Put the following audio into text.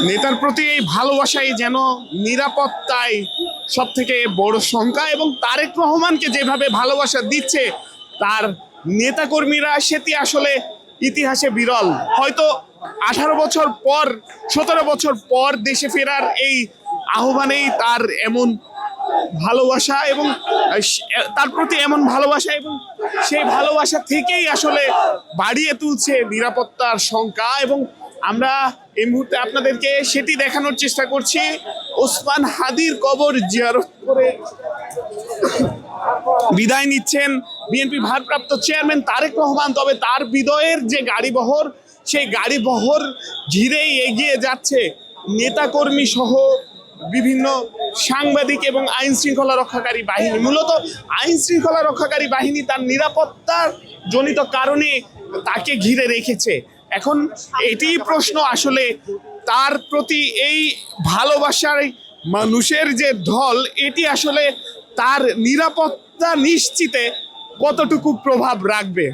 নেতার প্রতি এই ভালোবাসাই যেন নিরাপত্তায় সব থেকে বড় সংখ্যা, এবং তারেক রহমানকে যেভাবে ভালোবাসা দিচ্ছে তার নেতাকর্মীরা, সেটি আসলে ইতিহাসে বিরল। হয়তো 18 বছর পর, 17 বছর পর দেশে ফেরার এই আহ্বানেই তার এমন ভালোবাসা এবং তার প্রতি এমন ভালোবাসা, এবং সেই ভালোবাসা থেকেই আসলে বাড়িয়ে তুলছে নিরাপত্তার সংখ্যা। এবং আমরা এই মুহূর্তে আপনাদেরকে সেটি দেখানোর চেষ্টা করছি। ওসমান হাদির কবর জিয়ারত করে বিদায় নিচ্ছেন বিএনপি ভারপ্রাপ্ত চেয়ারম্যান তারেক রহমান। তবে তার বিদায়ের যে গাড়িবহর, সেই গাড়িবহর ঘিরেই এগিয়ে যাচ্ছে নেতাকর্মী সহ বিভিন্ন সাংবাদিক এবং আইন শৃঙ্খলা রক্ষাকারী বাহিনী। মূলত আইন শৃঙ্খলা রক্ষাকারী বাহিনী তার নিরাপত্তার জনিত কারণে তাকে ঘিরে রেখেছে। এখন এটি প্রশ্ন, আসলে তার প্রতি এই ভালোবাসার মানুষের যে ঢল, এটি আসলে তার নিরাপত্তা নিশ্চিতে কতটুকু প্রভাব রাখবে।